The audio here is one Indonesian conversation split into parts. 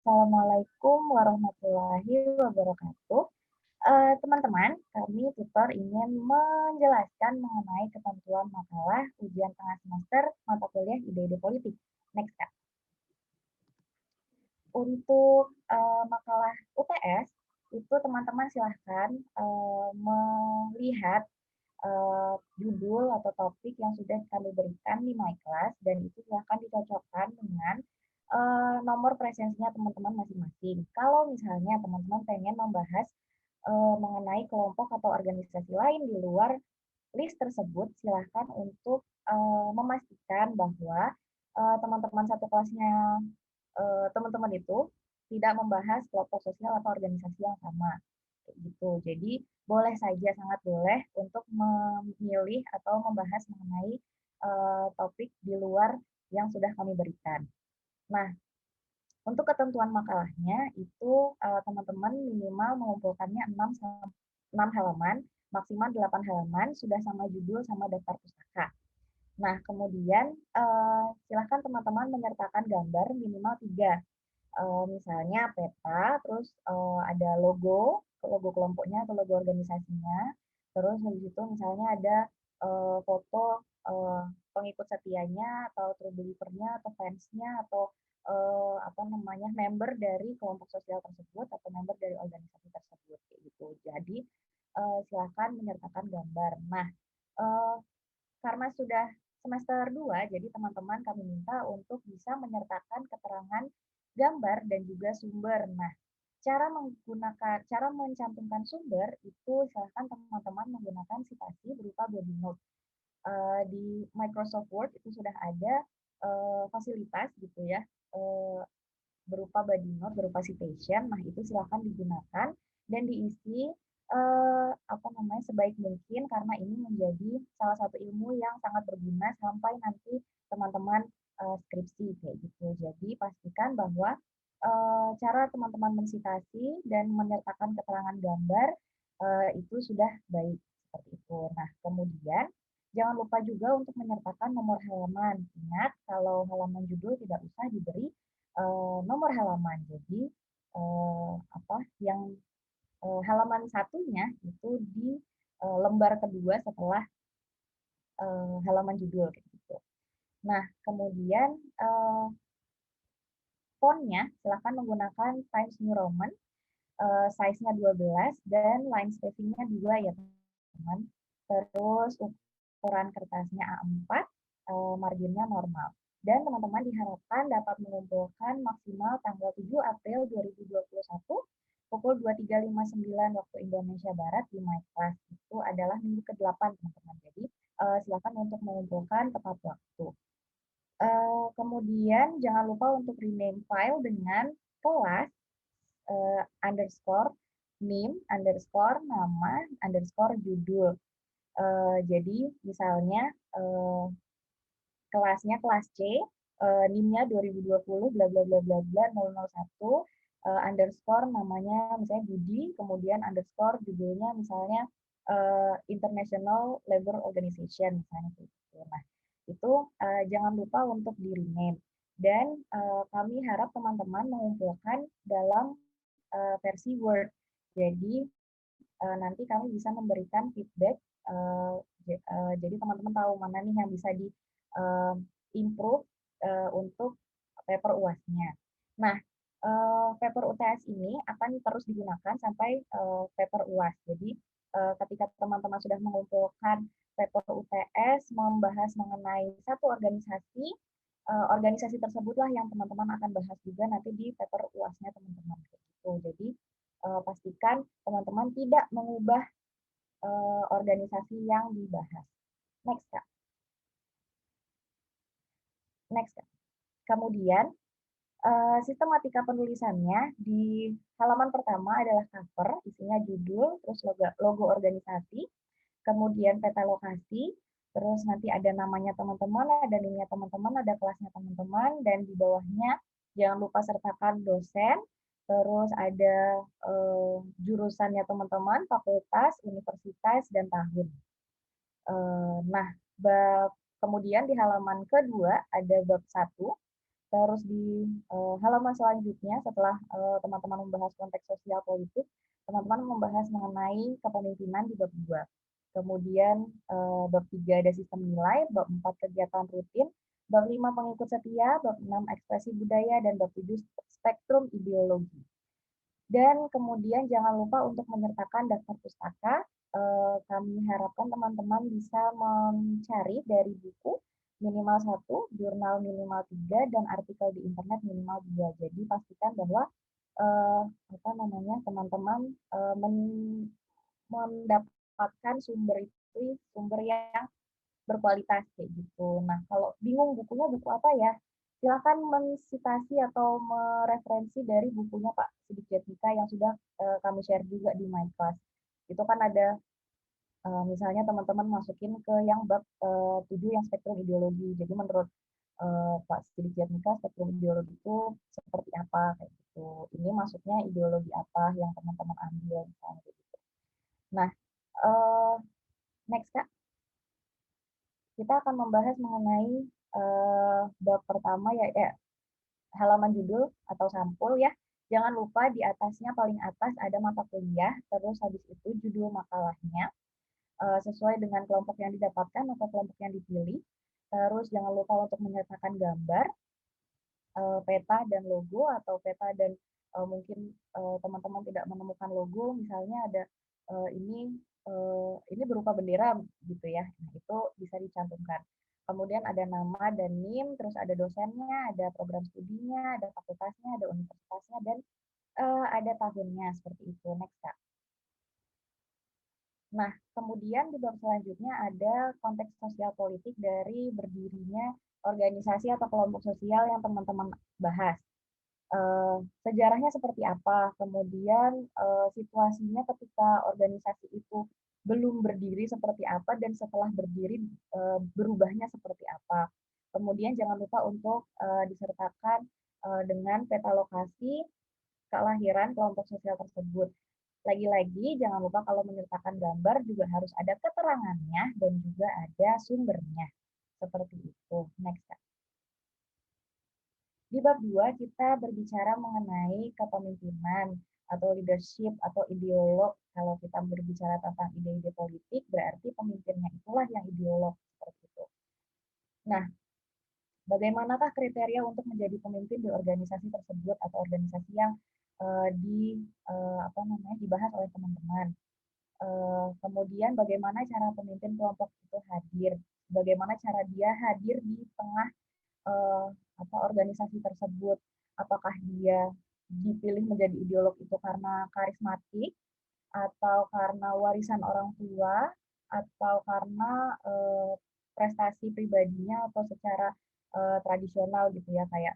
Assalamualaikum warahmatullahi wabarakatuh. Teman-teman, kami tutor ingin menjelaskan mengenai ketentuan makalah ujian tengah semester mata kuliah Ide-ide Politik. Next, Kak. Untuk makalah UTS, itu teman-teman silahkan melihat judul atau topik yang sudah kami berikan di My Class dan itu silahkan dicocokkan dengan nomor presensinya teman-teman masing-masing. Kalau misalnya teman-teman pengen membahas mengenai kelompok atau organisasi lain di luar list tersebut, silahkan untuk memastikan bahwa teman-teman satu kelasnya teman-teman itu tidak membahas kelompok sosial atau organisasi yang sama kayak gitu. Jadi boleh saja, sangat boleh untuk memilih atau membahas mengenai topik di luar yang sudah kami berikan. Nah, untuk ketentuan makalahnya itu teman-teman minimal mengumpulkannya 6 halaman, maksimal 8 halaman, sudah sama judul sama daftar pustaka. Nah, kemudian silakan teman-teman menyertakan gambar minimal 3. Misalnya peta, terus ada logo kelompoknya atau logo organisasinya, terus habis itu misalnya ada foto pengikut setianya atau true believer-nya atau fans-nya atau apa namanya member dari kelompok sosial tersebut atau member dari organisasi tersebut kayak gitu. Jadi silakan menyertakan gambar. Nah, eh, karena sudah semester 2, jadi teman-teman kami minta untuk bisa menyertakan keterangan gambar dan juga sumber. Nah, cara mencantumkan sumber itu silahkan teman-teman menggunakan citasi berupa body note. Di Microsoft Word itu sudah ada fasilitas gitu ya, berupa body note, berupa citation. Nah, itu silahkan digunakan dan diisi apa namanya sebaik mungkin karena ini menjadi salah satu ilmu yang sangat berguna sampai nanti teman-teman skripsi kayak gitu. Jadi pastikan bahwa cara teman-teman mensitasi dan menyertakan keterangan gambar itu sudah baik seperti itu. Nah, kemudian jangan lupa juga untuk menyertakan nomor halaman. Ingat, kalau halaman judul tidak usah diberi nomor halaman. Jadi apa yang halaman satunya itu di lembar kedua setelah halaman judul gitu. Nah, kemudian fontnya silahkan menggunakan Times New Roman, size-nya 12 dan line spacing-nya 2 ya teman-teman. Terus ukuran kertasnya A4, marginnya normal. Dan teman-teman diharapkan dapat mengumpulkan maksimal tanggal 7 April 2021 pukul 23.59 waktu Indonesia Barat di My Class. Itu adalah minggu ke-8, teman-teman. Jadi, silakan untuk mengumpulkan tepat waktu. Kemudian jangan lupa untuk rename file dengan kelas underscore name underscore nama underscore judul. Jadi misalnya kelasnya kelas C, NIM-nya 2020 bla bla bla bla bla 001 underscore namanya misalnya Budi, kemudian underscore judulnya misalnya International Labor Organization misalnya gitu. Nah, itu jangan lupa untuk di rename dan kami harap teman-teman mengumpulkan dalam versi Word. Jadi nanti kami bisa memberikan feedback. Jadi teman-teman tahu mana nih yang bisa di improve untuk paper UAS-nya. Nah, paper UTS ini akan terus digunakan sampai paper UAS. Jadi ketika teman-teman sudah mengumpulkan paper UTS membahas mengenai satu organisasi, organisasi tersebutlah yang teman-teman akan bahas juga nanti di paper UAS-nya teman-teman. Gitu. Jadi pastikan teman-teman tidak mengubah organisasi yang dibahas. Next, Kak. Next, Kak. Kemudian, sistematika penulisannya di halaman pertama adalah cover, isinya judul, terus logo organisasi, kemudian peta lokasi, terus nanti ada namanya teman-teman, ada NIM-nya teman-teman, ada kelasnya teman-teman, dan di bawahnya jangan lupa sertakan dosen, terus ada jurusannya teman-teman, fakultas, universitas, dan tahun. Nah, kemudian di halaman kedua ada bab 1, Terus di halaman selanjutnya setelah teman-teman membahas konteks sosial politik, teman-teman membahas mengenai kepemimpinan di bab 2. Kemudian bab 3 ada sistem nilai, bab 4 kegiatan rutin, bab 5 pengikut setia, bab 6 ekspresi budaya, dan bab 7 spektrum ideologi. Dan kemudian jangan lupa untuk menyertakan daftar pustaka. Kami harapkan teman-teman bisa mencari dari buku minimal 1, jurnal minimal 3, dan artikel di internet minimal 2. Jadi pastikan bahwa teman-teman mendapatkan sumber itu sumber yang berkualitas kayak gitu. Nah, kalau bingung bukunya buku apa ya? Silakan mensitasi atau mereferensi dari bukunya Pak Sidik Jatmika yang sudah kami share juga di My Class. Itu kan ada misalnya teman-teman masukin ke yang bab 7 yang spektrum ideologi. Jadi menurut Pak Sidik Jatmika spektrum ideologi itu seperti apa kayak gitu. Ini maksudnya ideologi apa yang teman-teman ambil misalnya kayak gitu. Nah, next Kak, kita akan membahas mengenai bab pertama ya halaman judul atau sampul ya. Jangan lupa di atasnya paling atas ada mata kuliah, terus habis itu judul makalahnya sesuai dengan kelompok yang didapatkan atau kelompok yang dipilih. Terus jangan lupa untuk menyertakan gambar, peta dan logo atau peta dan mungkin teman-teman tidak menemukan logo, misalnya ada ini ini berupa bendera gitu ya. Nah, itu bisa dicantumkan. Kemudian ada nama dan NIM, terus ada dosennya, ada program studinya, ada fakultasnya, ada universitasnya, dan ada tahunnya seperti itu. Next, Kak. Nah, kemudian di bab selanjutnya ada konteks sosial politik dari berdirinya organisasi atau kelompok sosial yang teman-teman bahas. Sejarahnya seperti apa, kemudian situasinya ketika organisasi itu belum berdiri seperti apa, dan setelah berdiri berubahnya seperti apa. Kemudian jangan lupa untuk disertakan dengan peta lokasi kelahiran kelompok sosial tersebut. Lagi-lagi jangan lupa kalau menyertakan gambar juga harus ada keterangannya dan juga ada sumbernya. Seperti itu. Next. Di bab 2 kita berbicara mengenai kepemimpinan atau leadership atau ideolog. Kalau kita berbicara tentang ide-ide politik, berarti pemimpinnya itulah yang ideolog seperti itu. Nah, bagaimanakah kriteria untuk menjadi pemimpin di organisasi tersebut atau organisasi yang dibahas oleh teman-teman? Kemudian bagaimana cara pemimpin kelompok itu hadir? Bagaimana cara dia hadir di tengah organisasi tersebut? Apakah dia dipilih menjadi ideolog itu karena karismatik, atau karena warisan orang tua, atau karena prestasi pribadinya, atau secara tradisional gitu ya, kayak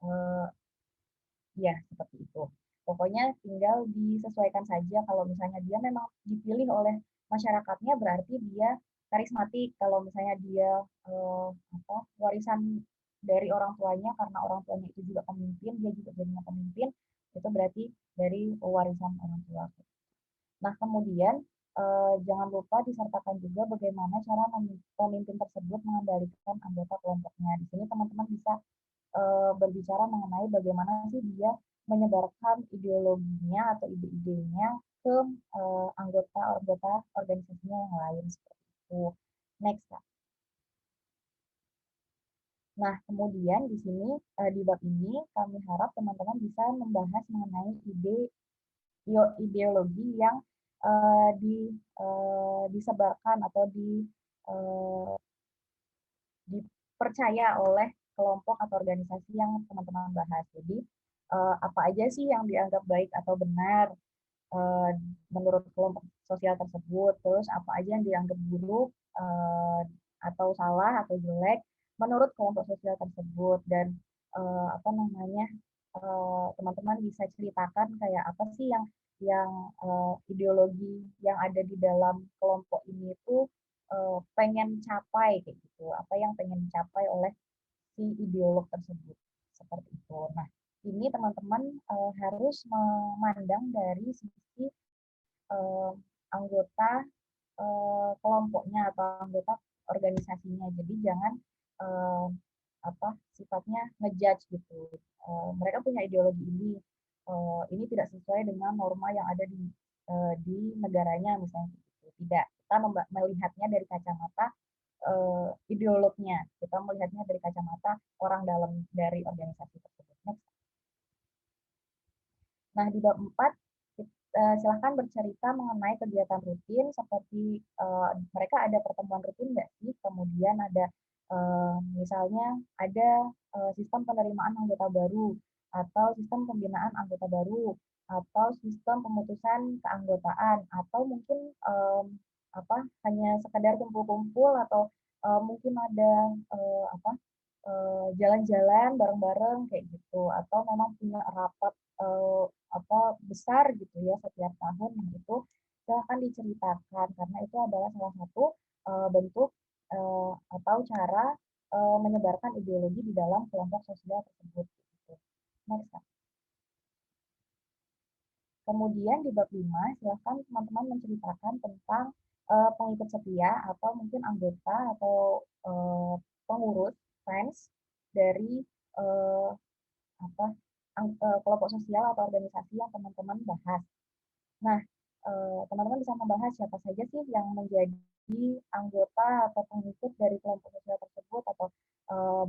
eh, ya seperti itu. Pokoknya tinggal disesuaikan saja. Kalau misalnya dia memang dipilih oleh masyarakatnya, berarti dia karismatik. Kalau misalnya dia warisan dari orang tuanya, karena orang tuanya itu juga pemimpin, dia juga jadinya pemimpin, itu berarti dari warisan orang tua. Nah, kemudian jangan lupa disertakan juga bagaimana cara pemimpin tersebut mengendalikan anggota kelompoknya. Di sini teman-teman bisa berbicara mengenai bagaimana sih dia menyebarkan ideologinya atau ide-idenya ke anggota-anggota organisasinya yang lain seperti itu. Next, Kak. Nah, kemudian di sini di bab ini kami harap teman-teman bisa membahas mengenai ideologi yang disebarkan atau uh, dipercaya oleh kelompok atau organisasi yang teman-teman bahas. Jadi apa aja sih yang dianggap baik atau benar uh, menurut kelompok sosial tersebut, terus apa aja yang dianggap buruk atau salah atau jelek menurut kelompok sosial tersebut, dan teman-teman bisa ceritakan kayak apa sih yang ideologi yang ada di dalam kelompok ini itu pengen capai kayak gitu, apa yang pengen dicapai oleh si ideolog tersebut seperti itu. Nah, ini teman-teman harus memandang dari sisi anggota kelompoknya atau anggota organisasinya. Jadi jangan sifatnya ngejudge gitu. Mereka punya ideologi ini tidak sesuai dengan norma yang ada di negaranya misalnya gitu. Tidak, kita melihatnya dari kacamata ideolognya, kita melihatnya dari kacamata orang dalam dari organisasi tersebut. Next. Nah, di bab 4, silahkan bercerita mengenai kegiatan rutin seperti mereka ada pertemuan rutin nggak sih? Kemudian ada misalnya ada sistem penerimaan anggota baru atau sistem pembinaan anggota baru atau sistem pemutusan keanggotaan atau mungkin hanya sekedar kumpul-kumpul atau mungkin ada jalan-jalan bareng-bareng kayak gitu atau memang punya rapat besar gitu ya setiap tahun gitu silahkan diceritakan karena itu adalah salah satu bentuk atau cara menyebarkan ideologi di dalam kelompok sosial tersebut gitu. Next. Kemudian di bab 5 silahkan teman-teman menceritakan tentang pengikut setia atau mungkin anggota atau pengurus fans dari uh, kelompok sosial atau organisasi yang teman-teman bahas. Nah, teman-teman bisa membahas siapa saja sih yang menjadi anggota atau pengikut dari kelompok sosial tersebut atau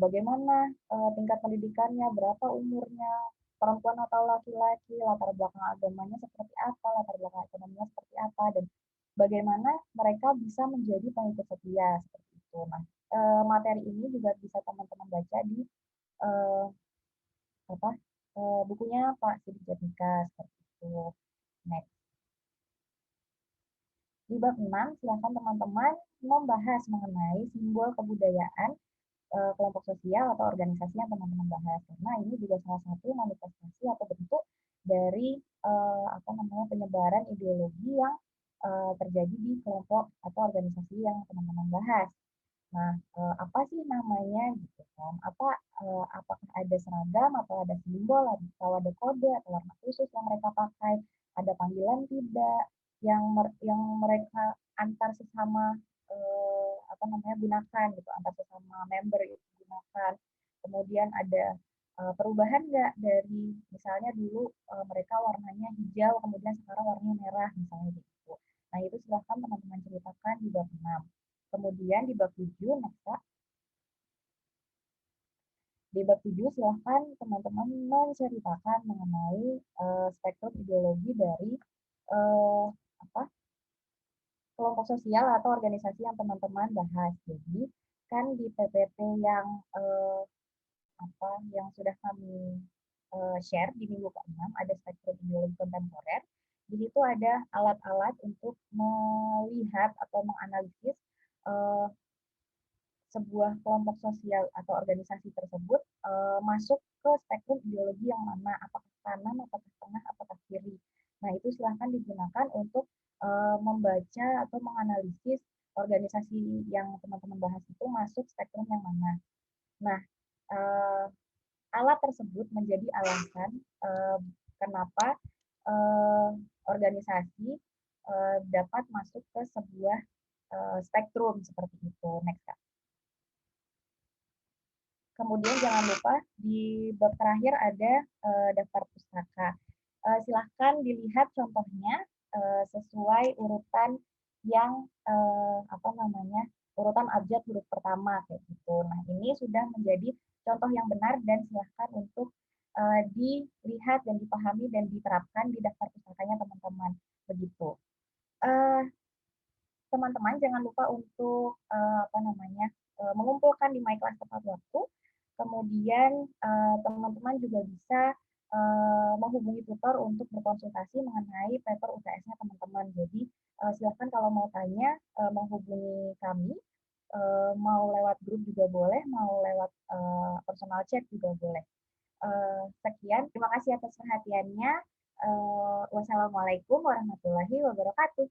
bagaimana tingkat pendidikannya, berapa umurnya, perempuan atau laki-laki, latar belakang agamanya seperti apa, latar belakang ekonominya seperti apa, dan bagaimana mereka bisa menjadi pengikut setia seperti itu. Nah, materi ini juga bisa teman-teman baca di uh, bukunya Pak Sidik Jatnika seperti itu. Next. Di bab 6, silakan teman-teman membahas mengenai simbol kebudayaan kelompok sosial atau organisasi yang teman-teman bahas. Karena ini juga salah satu manifestasi atau bentuk dari penyebaran ideologi yang terjadi di kelompok atau organisasi yang teman-teman bahas. Nah, apa sih namanya gitu kan? Apakah ada seragam atau ada simbol atau ada kode atau warna khusus yang mereka pakai? Ada panggilan tidak yang mereka antar sesama gunakan gitu, antar sesama member itu gunakan. Kemudian ada perubahan nggak dari misalnya dulu mereka warnanya hijau, kemudian sekarang warnanya merah misalnya gitu. Nah, itu silahkan teman-teman ceritakan di bab 6. Kemudian di bab 7, next Kak. Di bab 7 silahkan teman-teman menceritakan mengenai spektrum ideologi dari uh, apa kelompok sosial atau organisasi yang teman-teman bahas. Jadi kan di PPT yang yang sudah kami share di minggu ke-6 ada spektrum ideologi kontemporer. Di situ ada alat-alat untuk melihat atau menganalisis uh, sebuah kelompok sosial atau organisasi tersebut masuk ke spektrum ideologi yang mana, apakah kanan, apakah tengah, apakah kiri. Nah, itu silahkan digunakan untuk membaca atau menganalisis organisasi yang teman-teman bahas itu masuk spektrum yang mana. Nah, alat tersebut menjadi alasan kenapa organisasi dapat masuk ke sebuah spektrum seperti itu. Next, Kak. Kemudian jangan lupa di bab terakhir ada daftar pustaka. Silahkan dilihat contohnya sesuai urutan yang urutan abjad huruf pertama kayak gitu. Nah, ini sudah menjadi contoh yang benar dan silahkan untuk dilihat dan dipahami dan diterapkan di daftar pustakanya teman-teman. Begitu. Teman-teman jangan lupa untuk mengumpulkan di MyClass tepat waktu. Kemudian teman-teman juga bisa menghubungi tutor untuk berkonsultasi mengenai paper UTS-nya teman-teman. Jadi silakan kalau mau tanya menghubungi kami, mau lewat grup juga boleh, mau lewat personal chat juga boleh. Sekian, terima kasih atas perhatiannya. Wassalamualaikum warahmatullahi wabarakatuh.